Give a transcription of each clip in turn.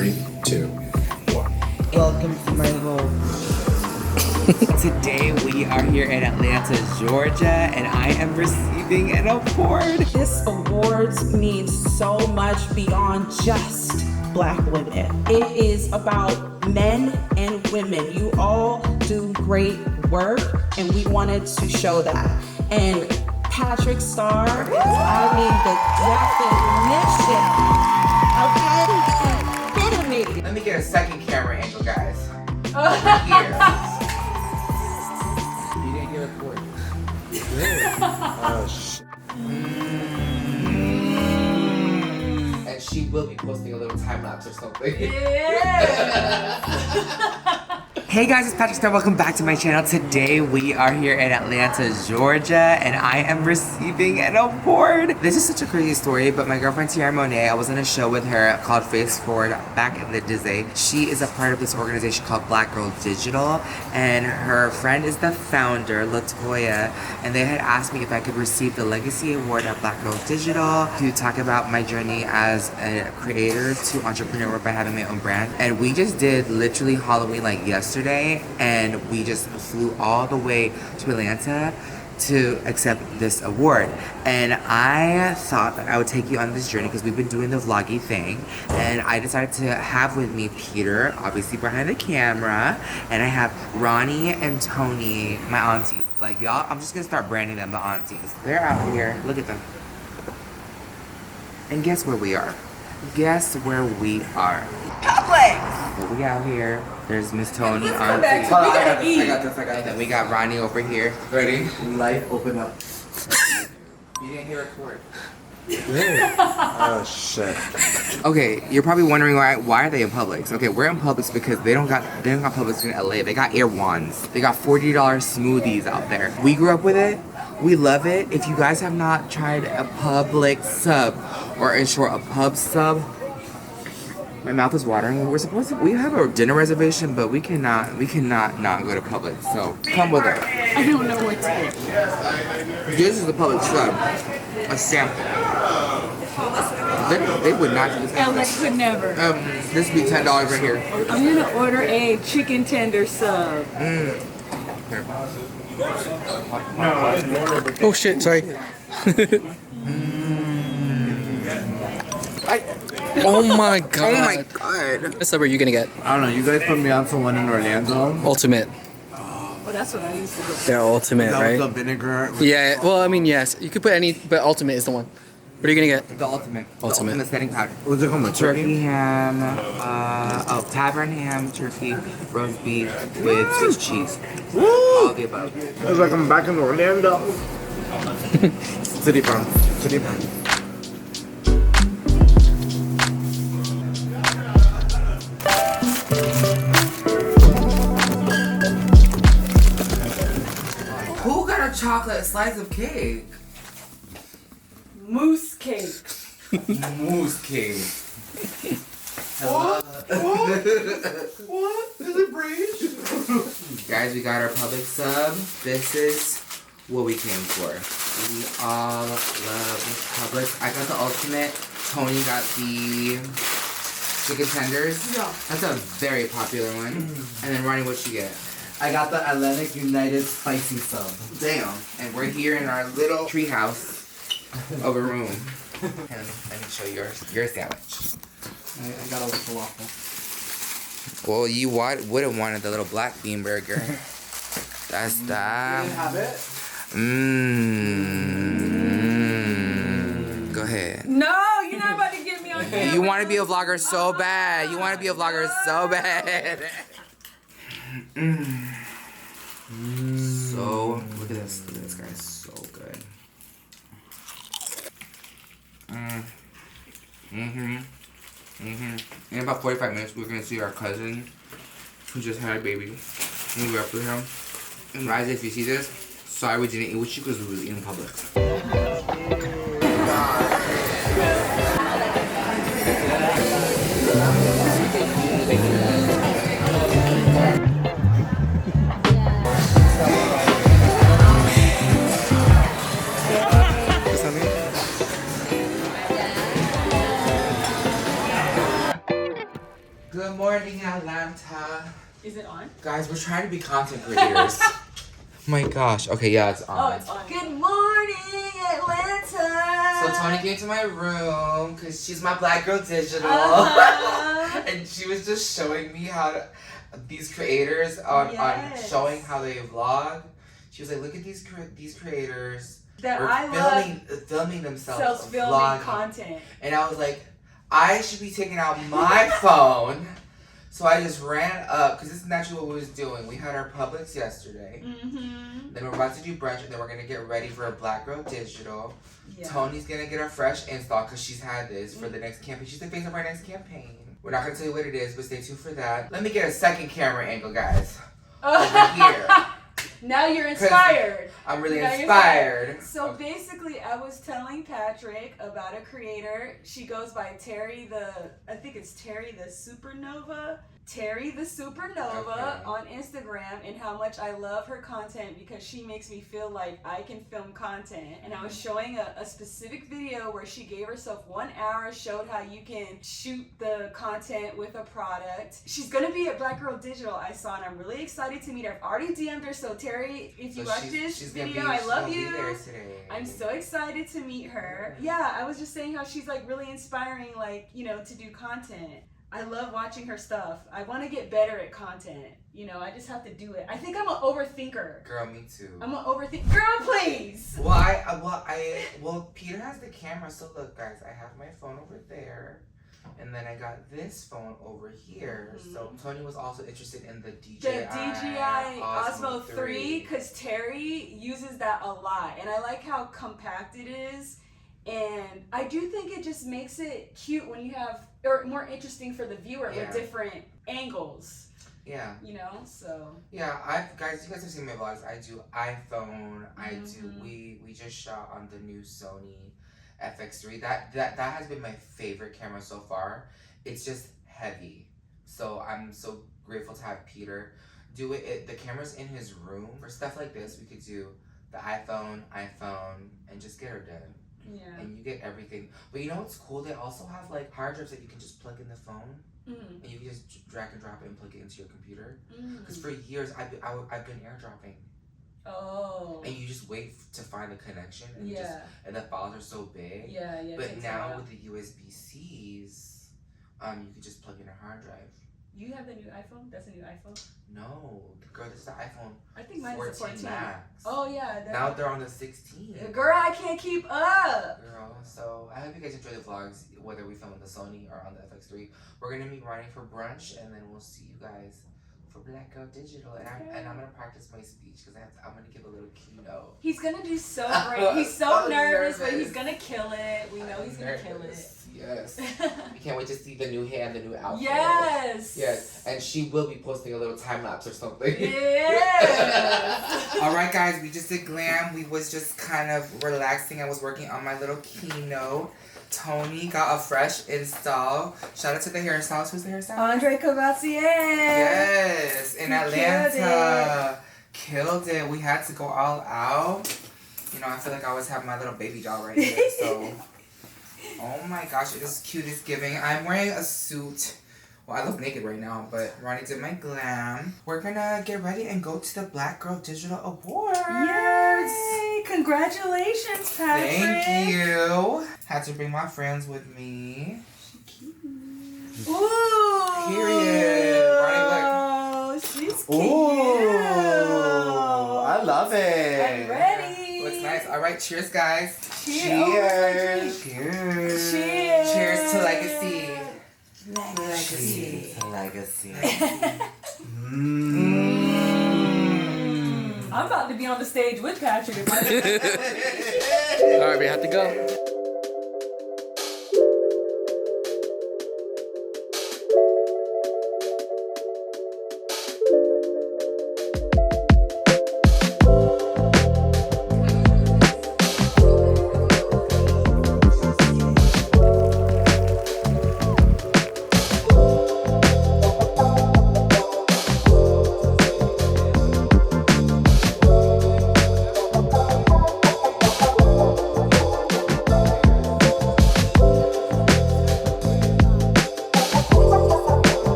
3, 2, 1. Welcome to my home. Today we are here in Atlanta, Georgia, and I am receiving an award. This award means so much beyond just Black women. It is about men and women. You all do great work, and we wanted to show that. And PatrickStarrr, I mean the definition, okay? Epitome. Let me get a second camera angle, guys. Right here. You didn't hear a chord. Oh, shit. And she will be posting a little time lapse or something. Hey guys, it's PatrickStarrr. Welcome back to my channel. Today we are here in Atlanta, Georgia, and I am receiving an award. This is such a crazy story, but my girlfriend Tiara Monet, I was in a show with her called Face Forward back in the day. She is a part of this organization called Black Girl Digital, and her friend is the founder, Latoya, and they had asked me if I could receive the Legacy Award at Black Girl Digital to talk about my journey as a creator to entrepreneur by having my own brand. And we just did literally Halloween like yesterday, and we just flew all the way to Atlanta to accept this award. And I thought that I would take you on this journey because we've been doing the vloggy thing, and I decided to have with me Peter, obviously behind the camera, and I have Ronnie and Tony, my aunties. Like, y'all, I'm just gonna start branding them the aunties. They're out here, look at them. And guess where we are? Guess where we are? Publix! So we out here. There's Miss Tony, auntie. I got this. And then we got Ronnie over here. Ready? Light, open up. You didn't hear a chord. Oh, shit. Okay, you're probably wondering why are they in Publix? Okay, we're in Publix because they don't got Publix in LA. They got Air Wands. They got $40 smoothies out there. We grew up with it. We love it. If you guys have not tried a Publix sub, or in short, a pub sub, my mouth is watering. We have a dinner reservation, but we cannot not go to Publix. So come with us. I don't know what to get. This is a Publix sub, a sample. They would not do this. Alex would never. This would be $10 right here. I'm gonna order a chicken tender sub. Here. Oh shit, sorry. Oh my god. Oh my god. What sub are you gonna get? I don't know, you guys put me on for one in Orlando. Ultimate. Well, that's what I used to do. They're ultimate, That right? was the vinegar. Yeah, well, I mean, yes. You could put any, but ultimate is the one. What are you gonna get? The ultimate. Ultimate. The ultimate setting powder. What's it called? Turkey ham, tavern ham, turkey, roast beef with Swiss cheese. All the above. It's like I'm back in Orlando. City Farm. City Farm. Who got a chocolate slice of cake? Mousse cake. Mousse cake. What? Is it breeze? Guys, we got our Publix sub. This is what we came for. We all love Publix. I got the ultimate. Tony got the chicken tenders. Yeah. That's a very popular one. And then Ronnie, what you get? I got the Atlantic United Spicy Sub. Damn. And we're here in our little treehouse of a room. And let me show you your sandwich. I got a little waffle. Well, you wouldn't wanted the little black bean burger. That's that. You have it? Go ahead. No, you're not about to get me on camera. You want to be a vlogger so bad. You want to be a vlogger so bad. So, look at this. Look at this, guys. So good. In about 45 minutes, we're going to see our cousin who just had a baby. And we wrapped with him. And guys, if you see this, sorry we didn't eat with you because we was eating public. Good morning, Atlanta. Is it on? Guys, we're trying to be content creators. Oh my gosh. Okay, yeah, it's on. Oh, it's on. Good morning, Atlanta. So Tony came to my room because she's my black girl digital. And she was just showing me how to, these creators on showing how they vlog. She was like, look at these creators That are I love filming themselves self-filming vlogging. content. And I was like, I should be taking out my phone. So I just ran up, because this is naturally what we was doing. We had our Publix yesterday. Mm-hmm. Then we're about to do brunch, and then we're going to get ready for a Black Girl Digital. Yeah. Tony's going to get a fresh install, because she's had this for the next campaign. She's the face of our next campaign. We're not going to tell you what it is, but stay tuned for that. Let me get a second camera angle, guys. Over here. Now you're inspired. I'm really Now you're inspired. So basically, I was telling Patrick about a creator. She goes by I think it's Terry the Supernova. Terry the Supernova on Instagram, and how much I love her content because she makes me feel like I can film content. And I was showing a specific video where she gave herself 1 hour, showed how you can shoot the content with a product. She's gonna be at Black Girl Digital, I saw, and I'm really excited to meet her. I've already DM'd her, so Terry, if you watch this video, I love you. I'm so excited to meet her. Yeah, I was just saying how she's like really inspiring, like, you know, to do content. I love watching her stuff. I want to get better at content. You know, I just have to do it. I think I'm an overthinker. Girl, me too. I'm an overthinker. Girl, please. Well, Peter has the camera, so look, guys, I have my phone over there, and then I got this phone over here. Mm-hmm. So Tony was also interested in the DJI Osmo 3, because Terry uses that a lot, and I like how compact it is. And I do think it just makes it cute when you have, or more interesting for the viewer with different angles. Yeah. You know, so. Yeah, you guys have seen my vlogs. I do iPhone. We just shot on the new Sony FX3. That has been my favorite camera so far. It's just heavy. So I'm so grateful to have Peter do it. The camera's in his room. For stuff like this, we could do the iPhone, and just get her done. Yeah. And you get everything. But you know what's cool? They also have like hard drives that you can just plug in the phone. And you can just drag and drop it and plug it into your computer. Because for years, I've been airdropping. Oh. And you just wait to find the connection. And and the files are so big. Yeah. But now with the USB-Cs, you can just plug in a hard drive. You have the new iPhone? That's a new iPhone? No, girl, this is the iPhone. I think mine is a 14 Max. Oh yeah. Now they're on the 16. Girl, I can't keep up. Girl, so I hope you guys enjoy the vlogs, whether we film on the Sony or on the FX3. We're gonna meet Ronnie for brunch, and then we'll see you guys for Black Girl Digital. And I'm gonna practice my speech because I'm gonna give a little keynote. He's gonna do so great. He's so nervous, but he's gonna kill it. We know he's gonna kill it. Yes. We can't wait to see the new hair and the new outfit. Yes. And she will be posting a little time lapse or something. Yes. All right, guys, we just did glam. We was just kind of relaxing. I was working on my little keynote. Tony got a fresh install. Shout out to the hairstylist. Who's the hairstylist? Andre Cavassier. Yes, in Atlanta. Killed it. We had to go all out. You know, I feel like I always have my little baby doll right here. So, oh my gosh, it is cute as giving. I'm wearing a suit. Well, I look naked right now, but Ronnie did my glam. We're gonna get ready and go to the Black Girl Digital Awards. Yay! Congratulations, Patrick. Thank you. Had to bring my friends with me. Ooh. Period. Ronnie, look. She's cute. Ooh, I love it. I'm ready. Looks nice. All right, cheers, guys. Cheers. Cheers. Cheers. Cheers to legacy. Legacy. Legacy. I'm about to be on the stage with Patrick. All right, we have to go.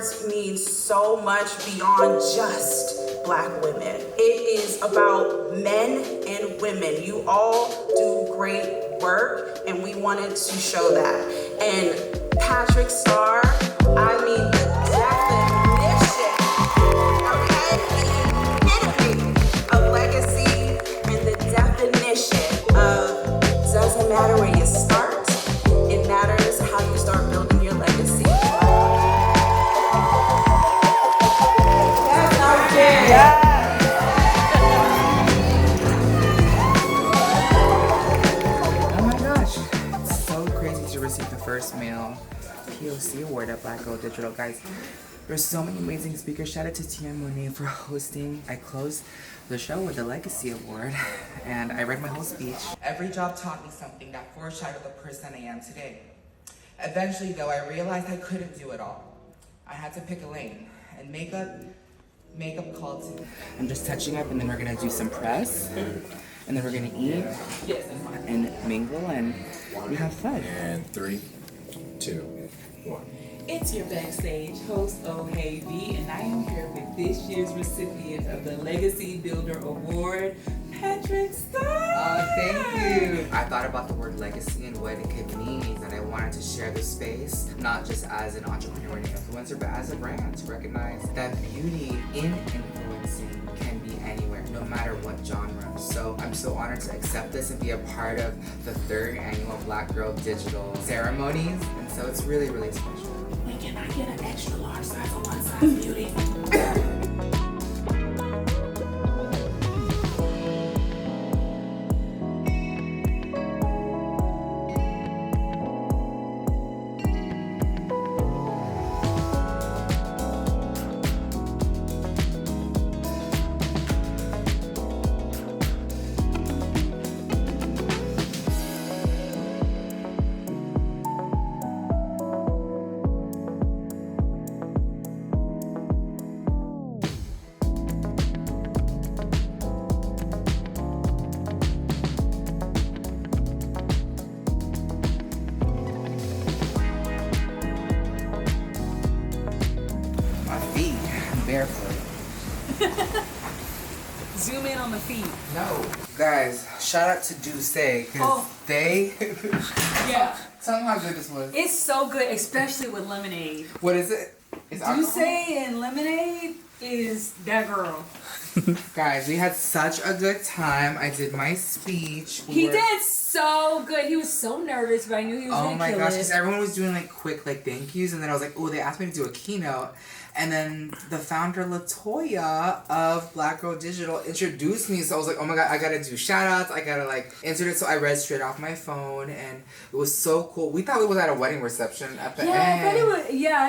words mean so much beyond just Black women. It is about men and women. You all do great work, and we wanted to show that. And PatrickStarrr, I mean the definition, okay, the epitome of legacy and the definition of doesn't matter where you start, it matters how you start building your legacy. That's out there. Yeah. Received the first male POC award at Black Girl Digital. Guys, there's so many amazing speakers. Shout out to Tia Monet for hosting. I closed the show with the Legacy Award and I read my whole speech. Every job taught me something that foreshadowed the person I am today. Eventually though, I realized I couldn't do it all. I had to pick a lane, and makeup called to me. I'm just touching up, and then we're gonna do some press, and then we're gonna eat and mingle and we have fun. And 3, 2, 1. It's your backstage host, Oh Hey V, and I am here with this year's recipient of the Legacy Builder Award, PatrickStarrr. Thank you. I thought about the word legacy and what it could mean, and I wanted to share the space, not just as an entrepreneur and influencer, but as a brand, to recognize that beauty in influencing can be anywhere, no matter what genre. So I'm so honored to accept this and be a part of the 3rd annual Black Girl Digital ceremonies, and so it's really, really special. Wait, can I get an extra large size of one size beauty? Barefoot. Zoom in on the feet. No. Guys, shout out to Duce, because they... Yeah. Tell them how good this was. It's so good, especially with lemonade. What is it? It's Duce and lemonade is that girl. Guys, we had such a good time. I did my speech. He did so good. He was so nervous, but I knew he was gonna kill it. Oh my gosh, because everyone was doing like quick like thank yous, and then I was like, oh, they asked me to do a keynote. And then the founder, Latoya of Black Girl Digital, introduced me. So I was like, oh my God, I gotta do shout outs. I gotta like insert it. So I read straight off my phone, and it was so cool. We thought it was at a wedding reception at the end. I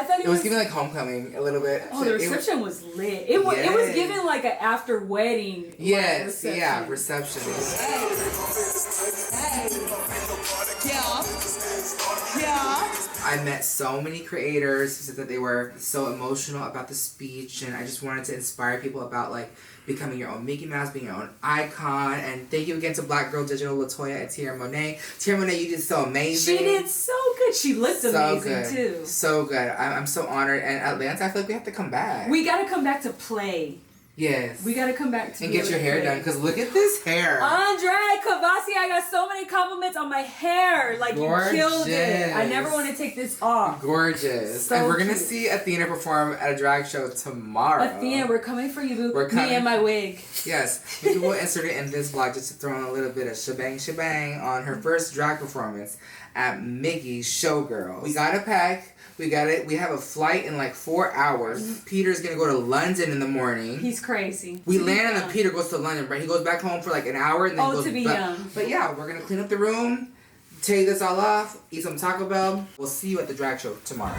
thought it was giving like homecoming a little bit. Oh, the reception was lit. It was giving like an after wedding. Yes, reception. yeah, reception. Yeah. I met so many creators who said that they were so emotional about the speech, and I just wanted to inspire people about like becoming your own Mickey Mouse, being your own icon. And thank you again to Black Girl Digital, Latoya, and Tia Monet. Tia Monet, you did so amazing. She did so good. She looked amazing too. So good. I'm so honored. And Atlanta, I feel like we have to come back. We gotta come back to play. Yes. We gotta come back to and get your hair done, because look at this hair. Andre Kavasi, I got so many compliments on my hair. Like, gorgeous. You killed it. I never want to take this off. Gorgeous. So and we're gonna cute. see Athena perform at a drag show tomorrow. Athena, we're coming for you, boo. We're coming. Me and my wig. Yes. We will insert it in this vlog just to throw in a little bit of shebang on her first drag performance at Miggy's Showgirls. We gotta pack. We have a flight in like 4 hours. Peter's gonna go to London in the morning. He's crazy. We land and then Peter goes to London, right? He goes back home for like an hour and then goes to be back. young. But yeah, we're gonna clean up the room, take this all off, eat some Taco Bell. We'll see you at the drag show tomorrow.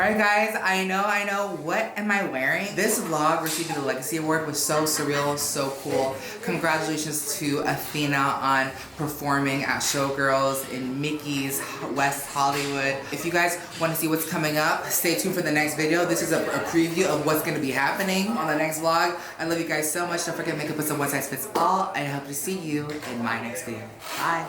Alright guys, I know, what am I wearing? This vlog receiving the Legacy Award was so surreal, so cool. Congratulations to Athena on performing at Showgirls in Mickey's West Hollywood. If you guys want to see what's coming up, stay tuned for the next video. This is a preview of what's going to be happening on the next vlog. I love you guys so much. Don't forget makeup is a one size fits all. I hope to see you in my next video. Bye.